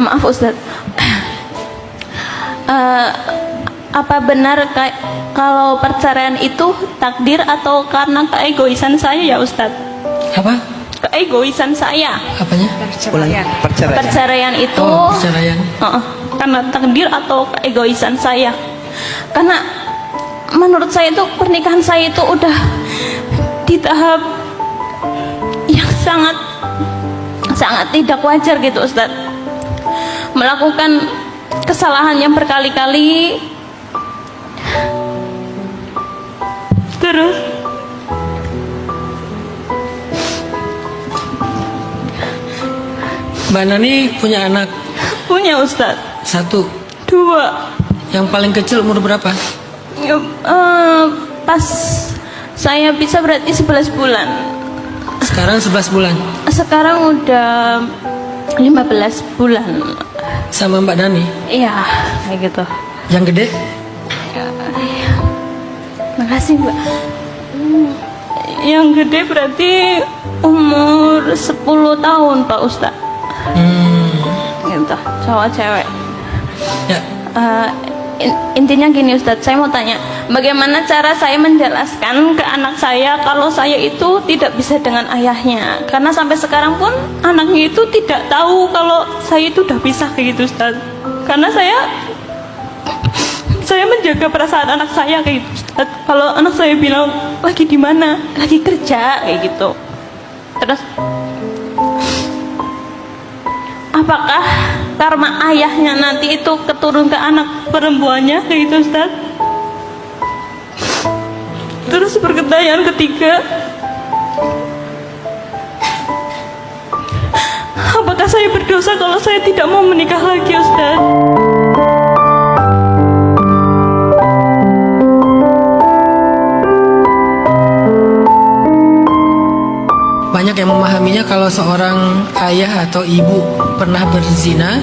Maaf Ustadz. Apa benar kalau perceraian itu takdir atau karena keegoisan saya ya Ustadz? Apa? Keegoisan saya. Apanya? Perceraian itu Perceraian. karena takdir atau keegoisan saya. Karena menurut saya itu pernikahan saya itu udah di tahap yang sangat tidak wajar gitu Ustadz. Melakukan kesalahan yang berkali-kali, terus Mbak Nani punya anak? punya Ustadz. 1. 2. Yang paling kecil umur berapa? Ya, pas saya bisa berarti 11 bulan. Sekarang 11 bulan. Sekarang udah 15 bulan. Sama Mbak Nani? Iya, kayak gitu. Yang gede? Makasih Mbak. Yang gede berarti umur 10 tahun Pak Ustadz. Gitu, cowok cewek. Ya. Intinya gini Ustadz, saya mau tanya, bagaimana cara saya menjelaskan ke anak saya kalau saya itu tidak bisa dengan ayahnya? Karena sampai sekarang pun anaknya itu tidak tahu kalau saya itu udah pisah kayak gitu Ustadz. Karena saya menjaga perasaan anak saya kayak gitu Ustadz. Kalau anak saya bilang lagi di mana, lagi kerja kayak gitu. Terus apakah karma ayahnya nanti itu keturun ke anak perempuannya kayak gitu Ustaz? Terus pertanyaan ketiga, apakah saya berdosa kalau saya tidak mau menikah lagi Ustaz? Banyak yang memahaminya kalau seorang ayah atau ibu pernah berzina,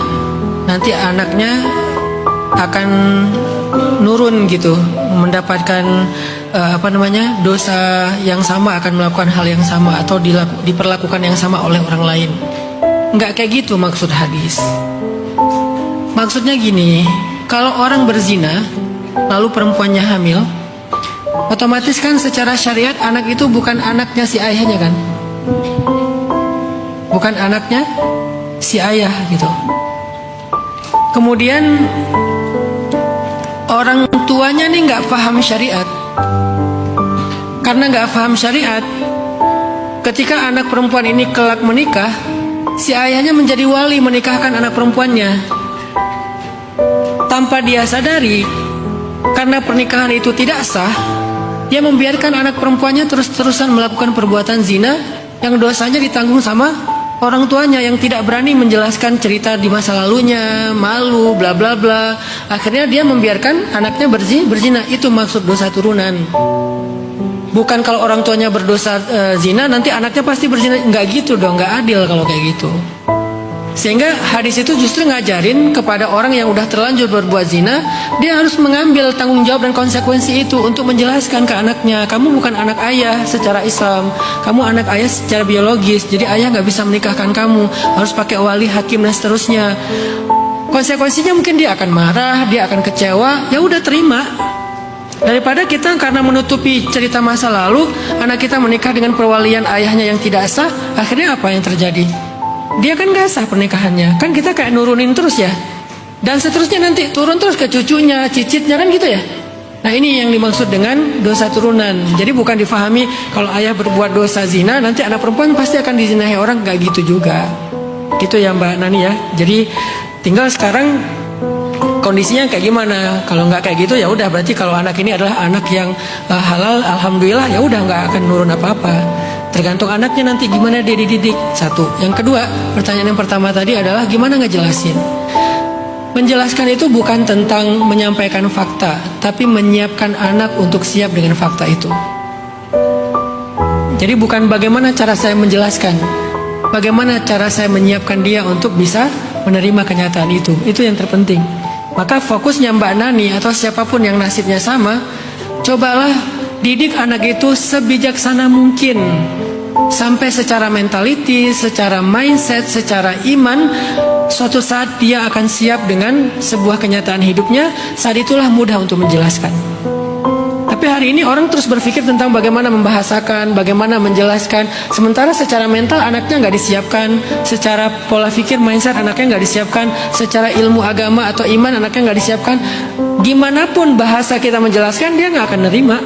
nanti anaknya akan nurun gitu, mendapatkan dosa yang sama, akan melakukan hal yang sama atau diperlakukan yang sama oleh orang lain. Enggak kayak gitu maksud hadis. Maksudnya gini, kalau orang berzina lalu perempuannya hamil, otomatis kan secara syariat anak itu bukan anaknya si ayahnya kan? Bukan anaknya si ayah gitu. Kemudian orang tuanya nih nggak paham syariat. Karena nggak paham syariat, ketika anak perempuan ini kelak menikah, si ayahnya menjadi wali menikahkan anak perempuannya. Tanpa dia sadari, karena pernikahan itu tidak sah, dia membiarkan anak perempuannya terus-terusan melakukan perbuatan zina yang dosanya ditanggung sama orang tuanya yang tidak berani menjelaskan cerita di masa lalunya, malu, bla bla bla. Akhirnya dia membiarkan anaknya berzina. Itu maksud dosa turunan. Bukan kalau orang tuanya berdosa zina, nanti anaknya pasti berzina. Nggak gitu dong, nggak adil kalau kayak gitu. Sehingga hadis itu justru ngajarin kepada orang yang udah terlanjur berbuat zina, dia harus mengambil tanggung jawab dan konsekuensi itu untuk menjelaskan ke anaknya, kamu bukan anak ayah secara Islam, kamu anak ayah secara biologis, jadi ayah nggak bisa menikahkan kamu, harus pakai wali, hakim dan seterusnya. Konsekuensinya mungkin dia akan marah, dia akan kecewa, ya udah terima. Daripada kita karena menutupi cerita masa lalu, anak kita menikah dengan perwalian ayahnya yang tidak sah, akhirnya apa yang terjadi? Dia kan gak sah pernikahannya. Kan kita kayak nurunin terus ya. Dan seterusnya nanti turun terus ke cucunya, cicitnya kan gitu ya. Nah ini yang dimaksud dengan dosa turunan. Jadi bukan difahami kalau ayah berbuat dosa zina, nanti anak perempuan pasti akan dizinahi orang. Gak gitu juga. Gitu ya Mbak Nani ya. Jadi tinggal sekarang kondisinya kayak gimana. Kalau nggak kayak gitu ya udah, berarti kalau anak ini adalah anak yang halal, alhamdulillah, ya udah nggak akan nurun apa-apa. Tergantung anaknya nanti gimana dia dididik. Satu. Yang kedua, pertanyaan yang pertama tadi adalah gimana ngejelasin. Menjelaskan itu bukan tentang menyampaikan fakta, tapi menyiapkan anak untuk siap dengan fakta itu. Jadi bukan bagaimana cara saya menjelaskan, bagaimana cara saya menyiapkan dia untuk bisa menerima kenyataan itu. Itu yang terpenting. Maka fokusnya Mbak Nani atau siapapun yang nasibnya sama, cobalah didik anak itu sebijaksana mungkin. sampai secara mentality, secara mindset, secara iman, suatu saat dia akan siap dengan sebuah kenyataan hidupnya. Saat itulah mudah untuk menjelaskan. Tapi hari ini orang terus berpikir tentang bagaimana membahasakan, bagaimana menjelaskan, sementara secara mental anaknya nggak disiapkan, secara pola pikir mindset anaknya nggak disiapkan, secara ilmu agama atau iman anaknya nggak disiapkan. Gimana pun bahasa kita menjelaskan, dia nggak akan nerima.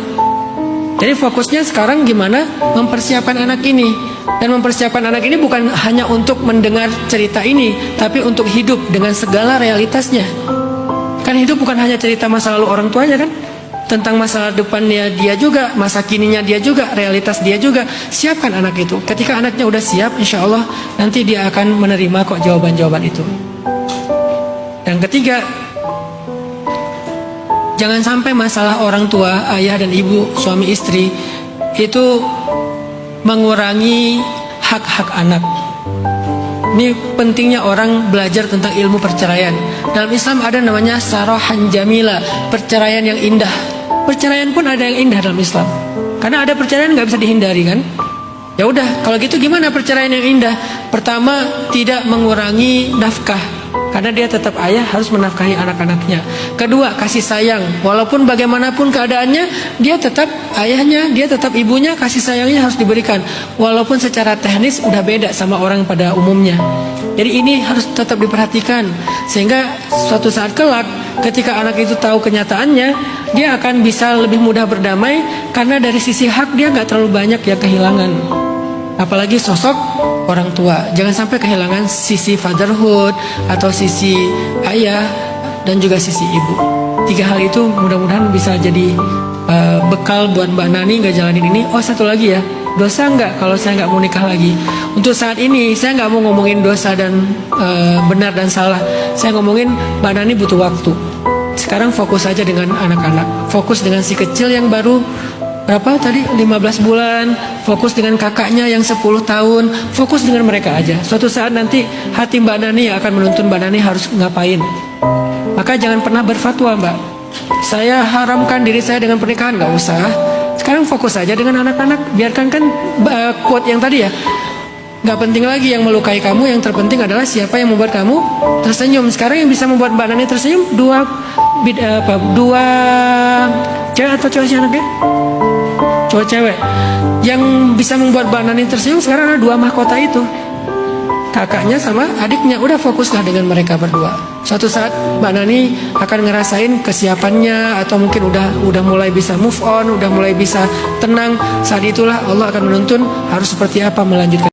Jadi fokusnya sekarang gimana mempersiapkan anak ini. Dan mempersiapkan anak ini bukan hanya untuk mendengar cerita ini, tapi untuk hidup dengan segala realitasnya. Kan hidup bukan hanya cerita masa lalu orang tuanya kan, tentang masa depannya dia juga, masa kininya dia juga, realitas dia juga. Siapkan anak itu. Ketika anaknya udah siap, insya Allah nanti dia akan menerima kok jawaban-jawaban itu. Yang ketiga, jangan sampai masalah orang tua, ayah dan ibu, suami istri itu mengurangi hak-hak anak. Ini pentingnya orang belajar tentang ilmu perceraian. Dalam Islam ada namanya sarahan jamila, perceraian yang indah. Perceraian pun ada yang indah dalam Islam. Karena ada perceraian nggak bisa dihindari kan. Ya udah, kalau gitu gimana perceraian yang indah? Pertama, tidak mengurangi nafkah, karena dia tetap ayah harus menafkahi anak-anaknya. Kedua, kasih sayang. Walaupun bagaimanapun keadaannya, dia tetap ayahnya, dia tetap ibunya, kasih sayangnya harus diberikan. Walaupun secara teknis udah beda sama orang pada umumnya. Jadi ini harus tetap diperhatikan. Sehingga suatu saat kelak, ketika anak itu tahu kenyataannya, dia akan bisa lebih mudah berdamai. Karena dari sisi hak dia nggak terlalu banyak yang kehilangan. Apalagi sosok orang tua. Jangan sampai kehilangan sisi fatherhood atau sisi ayah dan juga sisi ibu. 3 hal itu mudah-mudahan bisa jadi bekal buat Mbak Nani nggak jalanin ini. Oh, satu lagi ya, dosa nggak kalau saya nggak mau nikah lagi? Untuk saat ini saya nggak mau ngomongin dosa dan benar dan salah. Saya ngomongin Mbak Nani butuh waktu. Sekarang fokus aja dengan anak-anak. Fokus dengan si kecil yang baru berapa tadi 15 bulan, fokus dengan kakaknya yang 10 tahun, fokus dengan mereka aja. Suatu saat nanti hati Mbak Nani yang akan menuntun Mbak Nani harus ngapain. Maka jangan pernah berfatwa, Mbak, saya haramkan diri saya dengan pernikahan, nggak usah. Sekarang fokus aja dengan anak-anak. Biarkan kan quote yang tadi ya, nggak penting lagi yang melukai kamu, yang terpenting adalah siapa yang membuat kamu tersenyum. Sekarang yang bisa membuat Mbak Nani tersenyum dua cewek atau cowok sih anaknya? Cowok cewek. Yang bisa membuat Mbak Nani tersenyum sekarang ada 2 mahkota itu, kakaknya sama adiknya. Udah fokuslah dengan mereka berdua. Suatu saat Mbak Nani akan ngerasain kesiapannya, atau mungkin udah mulai bisa move on, udah mulai bisa tenang. Saat itulah Allah akan menuntun harus seperti apa melanjutkan.